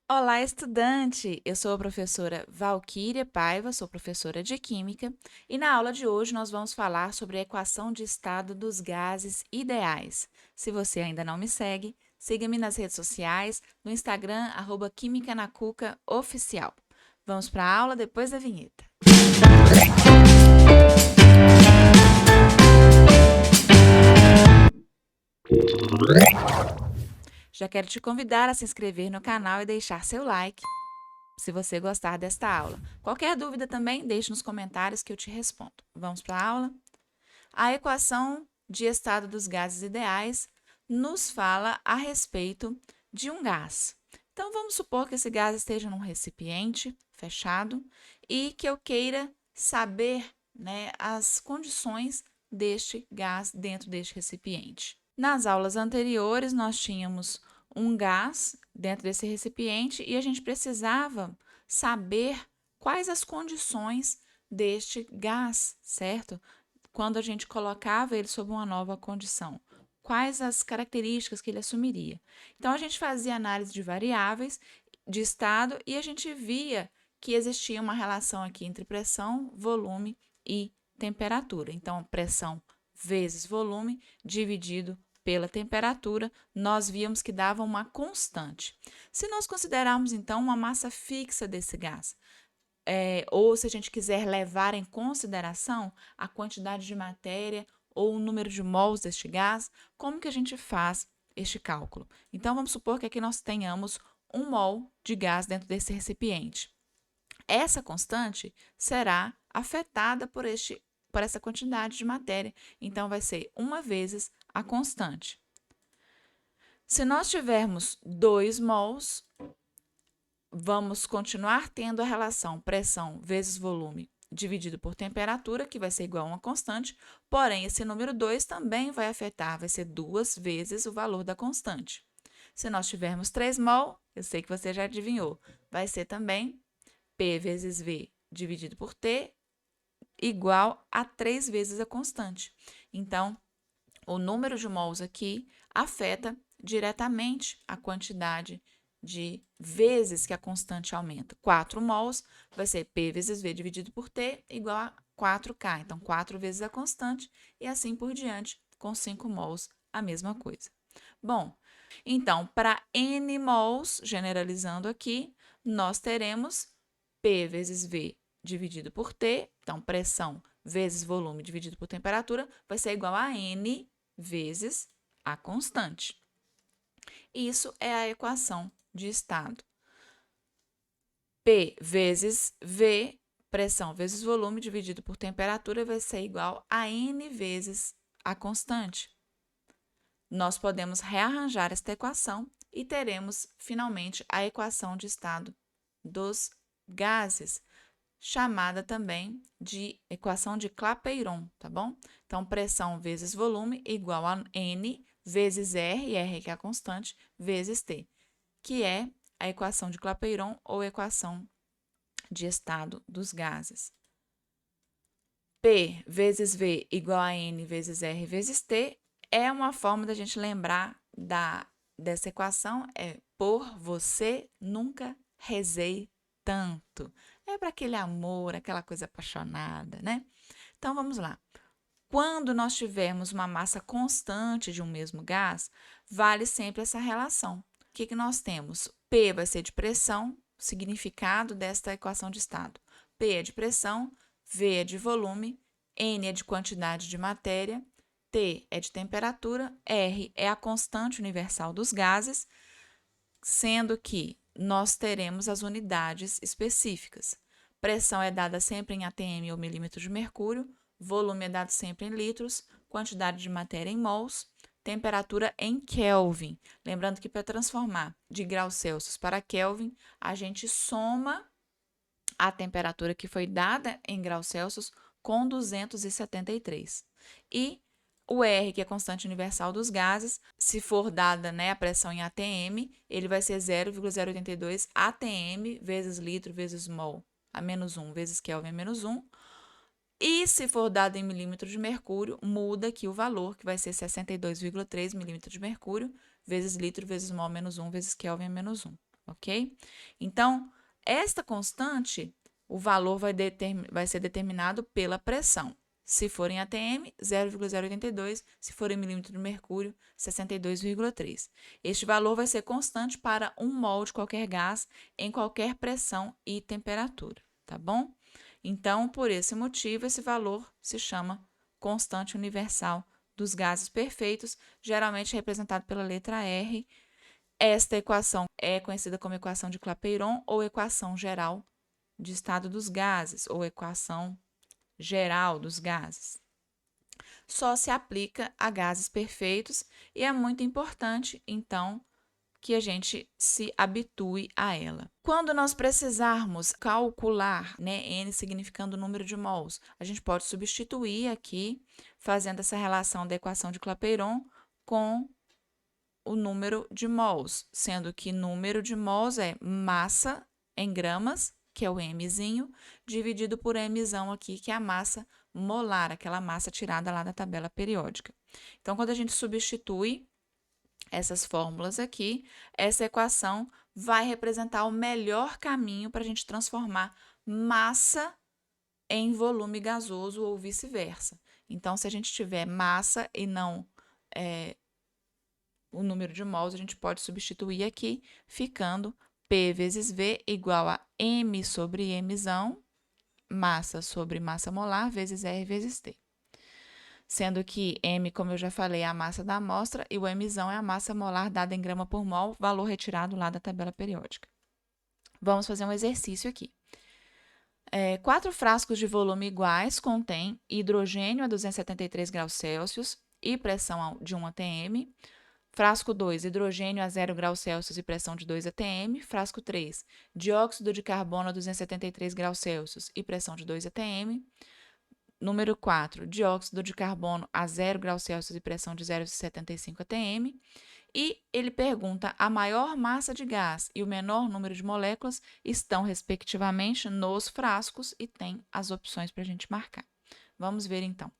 Olá, estudante! Eu sou a professora Valquíria Paiva, sou professora de Química, e na aula de hoje nós vamos falar sobre a equação de estado dos gases ideais. Se você ainda não me segue, siga-me nas redes sociais, no Instagram, Química na Cuca Oficial. Vamos para a aula depois da vinheta. Já quero te convidar a se inscrever no canal e deixar seu like, se você gostar desta aula. Qualquer dúvida também, deixe nos comentários que eu te respondo. Vamos para a aula? A equação de estado dos gases ideais nos fala a respeito de um gás. Então, vamos supor que esse gás esteja num recipiente fechado e que eu queira saber, as condições deste gás dentro deste recipiente. Nas aulas anteriores, nós tínhamos um gás dentro desse recipiente e a gente precisava saber quais as condições deste gás, certo? Quando a gente colocava ele sob uma nova condição. Quais as características que ele assumiria? Então, a gente fazia análise de variáveis de estado e a gente via que existia uma relação aqui entre pressão, volume e temperatura. Então, pressão vezes volume dividido pela temperatura, nós víamos que dava uma constante. Se nós considerarmos, então, uma massa fixa desse gás, ou se a gente quiser levar em consideração a quantidade de matéria ou o número de mols deste gás, como que a gente faz este cálculo? Então, vamos supor que aqui nós tenhamos 1 mol de gás dentro desse recipiente. Essa constante será afetada por essa quantidade de matéria, então vai ser 1 vezes a constante. Se nós tivermos 2 mols, vamos continuar tendo a relação pressão vezes volume dividido por temperatura, que vai ser igual a uma constante, porém, esse número 2 também vai afetar, vai ser 2 vezes o valor da constante. Se nós tivermos 3 mol, eu sei que você já adivinhou, vai ser também P vezes V dividido por T igual a 3 vezes a constante. Então, o número de mols aqui afeta diretamente a quantidade de vezes que a constante aumenta. 4 mols vai ser P vezes V dividido por T igual a 4K. Então, 4 vezes a constante e assim por diante, com 5 mols, a mesma coisa. Bom, então, para N mols, generalizando aqui, nós teremos P vezes V dividido por T, então pressão vezes volume dividido por temperatura, vai ser igual a N vezes a constante. Isso é a equação de estado. P vezes V, pressão vezes volume dividido por temperatura, vai ser igual a N vezes a constante. Nós podemos rearranjar esta equação e teremos, finalmente, a equação de estado dos gases, chamada também de equação de Clapeyron, tá bom? Então, pressão vezes volume igual a N vezes R, R que é a constante, vezes T, que é a equação de Clapeyron ou equação de estado dos gases. P vezes V igual a N vezes R vezes T é uma forma da gente lembrar dessa equação, é por você nunca rezei tanto. É para aquele amor, aquela coisa apaixonada, né? Então, vamos lá. Quando nós tivermos uma massa constante de um mesmo gás, vale sempre essa relação. O que nós temos? P vai ser de pressão, significado desta equação de estado. P é de pressão, V é de volume, N é de quantidade de matéria, T é de temperatura, R é a constante universal dos gases, sendo que nós teremos as unidades específicas. Pressão é dada sempre em atm ou milímetros de mercúrio, volume é dado sempre em litros, quantidade de matéria em mols, temperatura em Kelvin. Lembrando que para transformar de graus Celsius para Kelvin, a gente soma a temperatura que foi dada em graus Celsius com 273. E o R, que é a constante universal dos gases, se for dada, a pressão em atm, ele vai ser 0,082 atm vezes litro vezes mol, a menos 1, vezes Kelvin a menos 1. E se for dado em milímetros de mercúrio, muda aqui o valor, que vai ser 62,3 milímetros de mercúrio, vezes litro vezes mol menos 1, vezes Kelvin a menos 1. ok? Então, esta constante, o valor vai ser determinado pela pressão. Se for em atm, 0,082, se for em milímetro de mercúrio, 62,3. Este valor vai ser constante para 1 mol de qualquer gás em qualquer pressão e temperatura, tá bom? Então, por esse motivo, esse valor se chama constante universal dos gases perfeitos, geralmente representado pela letra R. Esta equação é conhecida como equação de Clapeyron ou equação geral de estado dos gases, ou equação geral dos gases. Só se aplica a gases perfeitos e é muito importante, então, que a gente se habitue a ela. Quando nós precisarmos calcular, né, N significando o número de mols, a gente pode substituir aqui, fazendo essa relação da equação de Clapeyron com o número de mols, sendo que número de mols é massa em gramas, que é o Mzinho, dividido por Mzão aqui, que é a massa molar, aquela massa tirada lá da tabela periódica. Então, quando a gente substitui essas fórmulas aqui, essa equação vai representar o melhor caminho para a gente transformar massa em volume gasoso ou vice-versa. Então, se a gente tiver massa e não o número de mols, a gente pode substituir aqui, ficando P vezes V igual a M sobre Mzão, massa sobre massa molar, vezes R vezes T. Sendo que M, como eu já falei, é a massa da amostra e o Mzão é a massa molar dada em grama por mol, valor retirado lá da tabela periódica. Vamos fazer um exercício aqui. 4 frascos de volume iguais contêm hidrogênio a 273 graus Celsius e pressão de 1 atm. Frasco 2, hidrogênio a 0 graus Celsius e pressão de 2 atm. Frasco 3, dióxido de carbono a 273 graus Celsius e pressão de 2 atm. Número 4, dióxido de carbono a 0 graus Celsius e pressão de 0,75 atm. E ele pergunta: a maior massa de gás e o menor número de moléculas estão, respectivamente, nos frascos e tem as opções para a gente marcar. Vamos ver, então.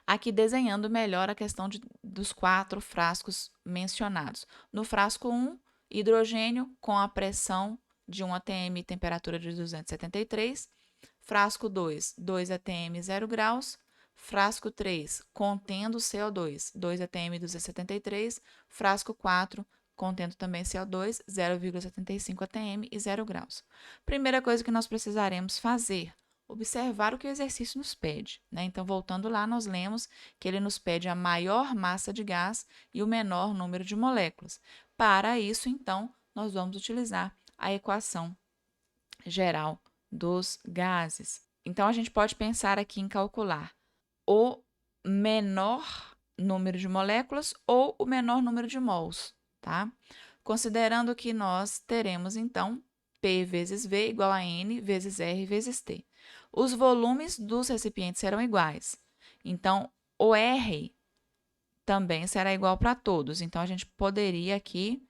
Aqui desenhando melhor a questão dos 4 frascos mencionados. No frasco 1, hidrogênio com a pressão de 1 atm e temperatura de 273. Frasco 2, 2 atm 0 graus. Frasco 3, contendo CO2, 2 atm 273. Frasco 4, contendo também CO2, 0,75 atm e 0 graus. Primeira coisa que nós precisaremos fazer: observar o que o exercício nos pede, né? Então, voltando lá, nós lemos que ele nos pede a maior massa de gás e o menor número de moléculas. Para isso, então, nós vamos utilizar a equação geral dos gases. Então, a gente pode pensar aqui em calcular o menor número de moléculas ou o menor número de mols, tá? Considerando que nós teremos, então, P vezes V igual a N vezes R vezes T. Os volumes dos recipientes serão iguais. Então, o R também será igual para todos. Então, a gente poderia aqui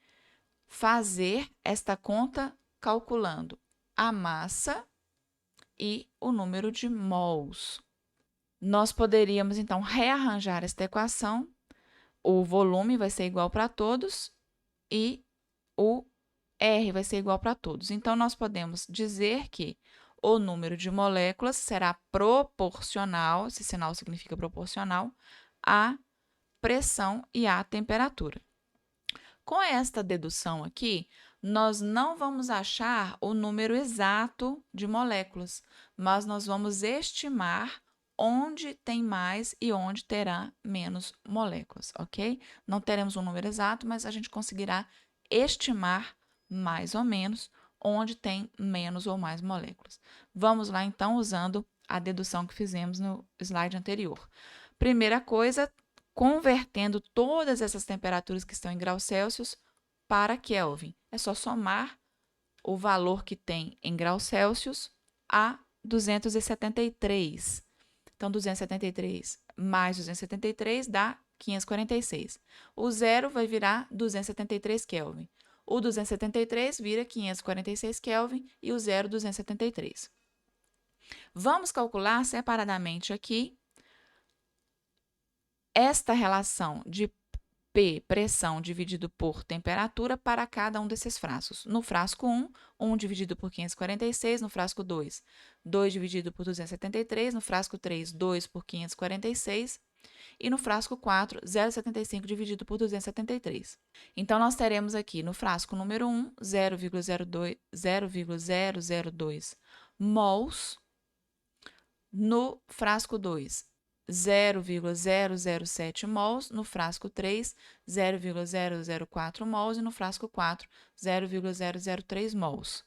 fazer esta conta calculando a massa e o número de mols. Nós poderíamos, então, rearranjar esta equação. O volume vai ser igual para todos e o R vai ser igual para todos. Então, nós podemos dizer que o número de moléculas será proporcional, esse sinal significa proporcional, à pressão e à temperatura. Com esta dedução aqui, nós não vamos achar o número exato de moléculas, mas nós vamos estimar onde tem mais e onde terá menos moléculas, ok? Não teremos um número exato, mas a gente conseguirá estimar mais ou menos onde tem menos ou mais moléculas. Vamos lá, então, usando a dedução que fizemos no slide anterior. Primeira coisa, convertendo todas essas temperaturas que estão em graus Celsius para Kelvin. É só somar o valor que tem em graus Celsius a 273. Então, 273 mais 273 dá 546. O zero vai virar 273 Kelvin. O 273 vira 546 Kelvin e o zero 273. Vamos calcular separadamente aqui esta relação de P, pressão dividido por temperatura para cada um desses frascos. No frasco 1, 1 dividido por 546, no frasco 2, 2 dividido por 273, no frasco 3, 2 por 546, e no frasco 4, 0,75 dividido por 273. Então, nós teremos aqui no frasco número 1, 0,002 mols, no frasco 2, 0,007 mols, no frasco 3, 0,004 mols e no frasco 4, 0,003 mols.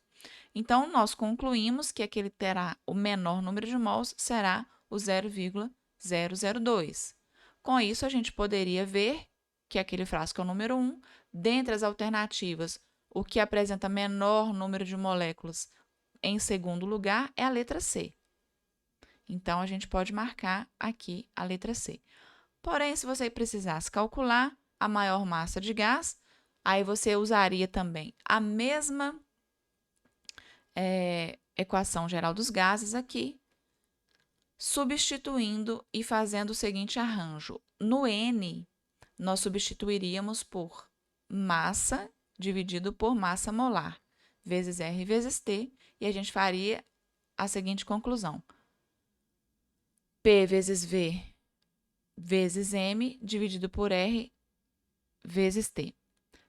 Então, nós concluímos que aquele terá o menor número de mols será o 0,002. Com isso, a gente poderia ver que aquele frasco é o número 1. Dentre as alternativas, o que apresenta menor número de moléculas em segundo lugar é a letra C. Então, a gente pode marcar aqui a letra C. Porém, se você precisasse calcular a maior massa de gás, aí você usaria também a mesma equação geral dos gases aqui, substituindo e fazendo o seguinte arranjo. No N, nós substituiríamos por massa dividido por massa molar, vezes R vezes T, e a gente faria a seguinte conclusão. P vezes V vezes M dividido por R vezes T.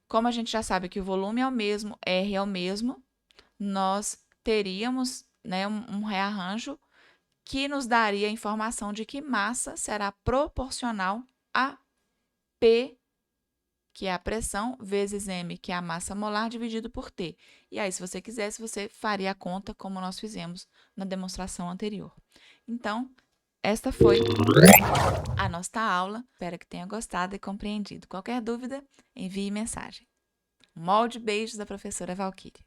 Como a gente já sabe que o volume é o mesmo, R é o mesmo, nós teríamos, né, um rearranjo que nos daria a informação de que massa será proporcional a P, que é a pressão, vezes M, que é a massa molar, dividido por T. E aí, se você quisesse, você faria a conta como nós fizemos na demonstração anterior. Então, esta foi a nossa aula. Espero que tenha gostado e compreendido. Qualquer dúvida, envie mensagem. Um molde beijos da professora Valquíria.